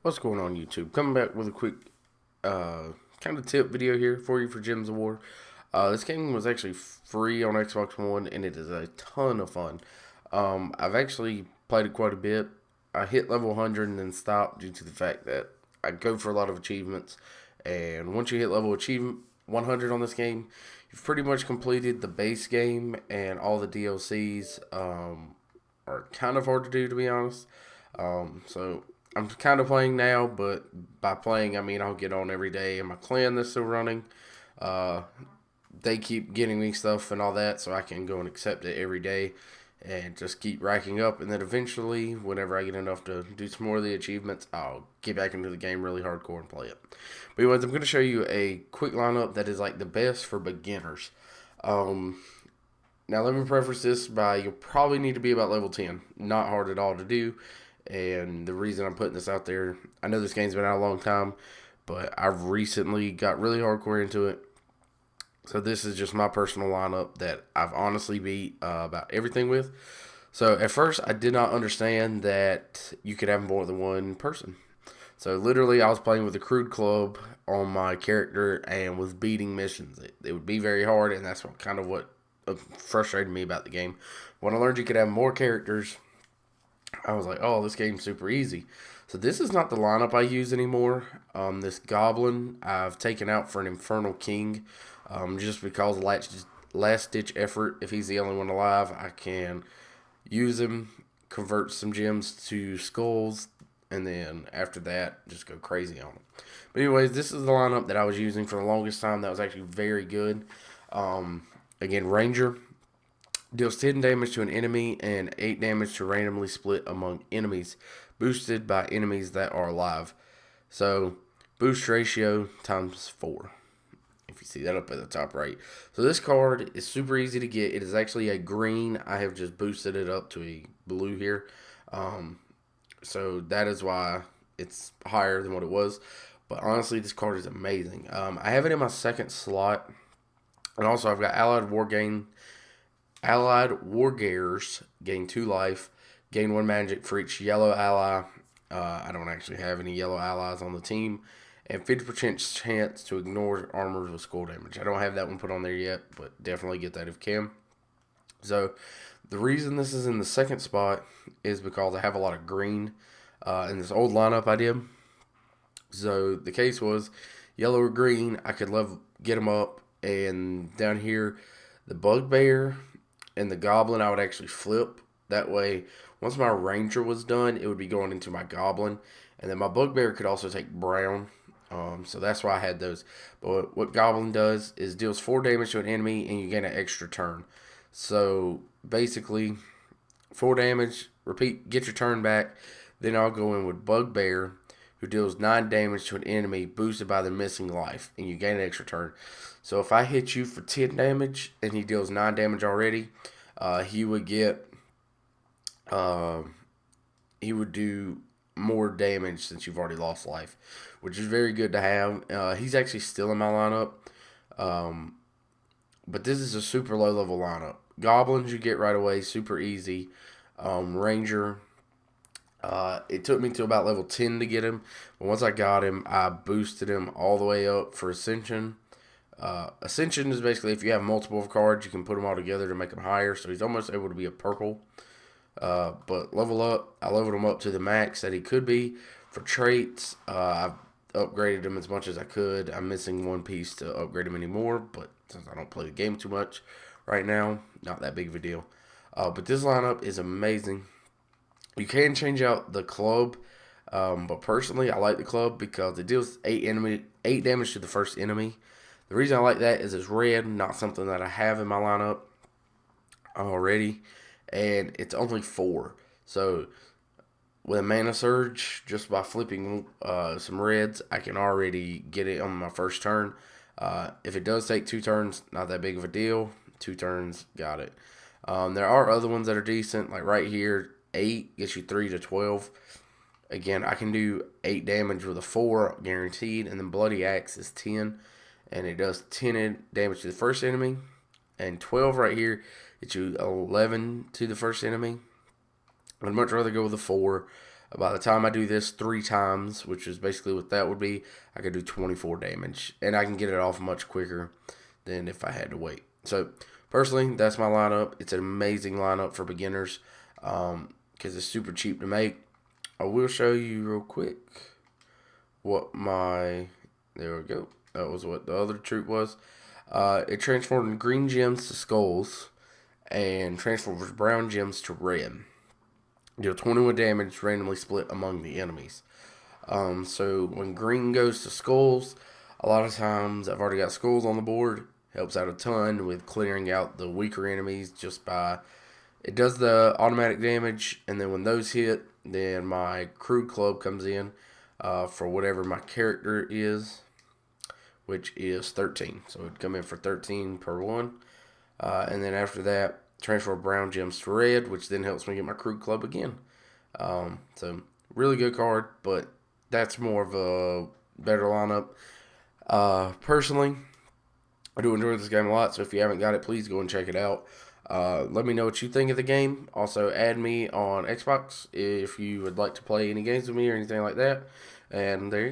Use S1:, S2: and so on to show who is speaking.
S1: What's going on, YouTube? Coming back with a quick kind of tip video here for you for Gems of War. This game was actually free on Xbox One, and it is a ton of fun. I've actually played it quite a bit. I hit level 100 and then stopped due to the fact that I go for a lot of achievements. And once you hit level achievement 100 on this game, you've pretty much completed the base game, and all the DLCs are kind of hard to do, to be honest. So I'm kind of playing now, but by playing I mean I'll get on every day, and my clan that's still running, uh, they keep getting me stuff and all that, so I can go and accept it every day, and just keep racking up. And then eventually, whenever I get enough to do some more of the achievements, I'll get back into the game really hardcore and play it. But anyways, I'm going to show you a quick lineup that is like the best for beginners. Um, Now let me preface this by you'll probably need to be about level 10. Not hard at all to do. And the reason I'm putting this out there, I know this game's been out a long time, but I've recently got really hardcore into it. So this is just my personal lineup that I've honestly beat about everything with. So at first I did not understand that you could have more than one person. So literally I was playing with a crude club on my character and was beating missions. It would be very hard, and that's what frustrated me about the game. When I learned you could have more characters, I was like, oh, this game's super easy. So this is not the lineup I use anymore. This Goblin I've taken out for an Infernal King, just because last ditch effort. If he's the only one alive, I can use him, convert some gems to skulls, and then after that, just go crazy on him. But anyways, this is the lineup that I was using for the longest time. That was actually very good. Again, Ranger deals 10 damage to an enemy and 8 damage to randomly split among enemies, boosted by enemies that are alive. So, boost ratio times 4. If you see that up at the top right. So this card is super easy to get. It is actually a green. I have just boosted it up to a blue here. So that is why it's higher than what it was. But honestly, this card is amazing. I have it in my second slot. And also I've got Allied Wargears gain 2 life, gain 1 magic for each yellow ally. I don't actually have any yellow allies on the team. And 50% chance to ignore armors with skull damage. I don't have that one put on there yet, but definitely get that if you can. So the reason this is in the second spot is because I have a lot of green in this old lineup I did. So the case was yellow or green, I could get them up. And down here, the Bugbear and the Goblin I would actually flip. That way, once my Ranger was done, it would be going into my Goblin. And then my Bugbear could also take Brown. So that's why I had those. But what Goblin does is deals 4 damage to an enemy, and you gain an extra turn. So basically, 4 damage, repeat, get your turn back. Then I'll go in with Bugbear, who deals 9 damage to an enemy, boosted by the missing life, and you gain an extra turn. So if I hit you for 10 damage, and he deals 9 damage already, he would get, he would do more damage since you've already lost life, which is very good to have. He's actually still in my lineup, but this is a super low level lineup. Goblins you get right away, super easy. Ranger, it took me to about level 10 to get him, but once I got him, I boosted him all the way up for Ascension. Ascension is basically if you have multiple cards, you can put them all together to make them higher, so he's almost able to be a purple. But level up, I leveled him up to the max that he could be. For traits, I've upgraded him as much as I could. I'm missing one piece to upgrade him anymore, but since I don't play the game too much right now, not that big of a deal. But this lineup is amazing. You can change out the club, but personally, I like the club because it deals 8 damage to the first enemy. The reason I like that is it's red, not something that I have in my lineup already, and it's only 4. So with a mana surge, just by flipping some reds, I can already get it on my first turn. If it does take 2 turns, not that big of a deal. 2 turns, got it. There are other ones that are decent, like right here, 8 gets you 3 to 12. Again, I can do 8 damage with a 4 guaranteed, and then Bloody Axe is 10, and it does 10 damage to the first enemy, and 12 right here gets you 11 to the first enemy. I'd much rather go with a 4. By the time I do this 3 times, which is basically what that would be, I could do 24 damage. And I can get it off much quicker than if I had to wait. So, personally, that's my lineup. It's an amazing lineup for beginners because it's super cheap to make. I will show you real quick what my... There we go. That was what the other troop was. It transformed green gems to skulls and transforms brown gems to red. Deal 21 damage randomly split among the enemies. So when green goes to skulls, a lot of times I've already got skulls on the board. Helps out a ton with clearing out the weaker enemies just by... It does the automatic damage, and then when those hit, then my crew club comes in for whatever my character is, which is 13. So it'd come in for 13 per one. And then after that, transfer brown gems to red, which then helps me get my crew club again. So really good card, but that's more of a better lineup. Personally, I do enjoy this game a lot, so if you haven't got it, please go and check it out. Let me know what you think of the game. Also, add me on Xbox if you would like to play any games with me or anything like that. And there you go.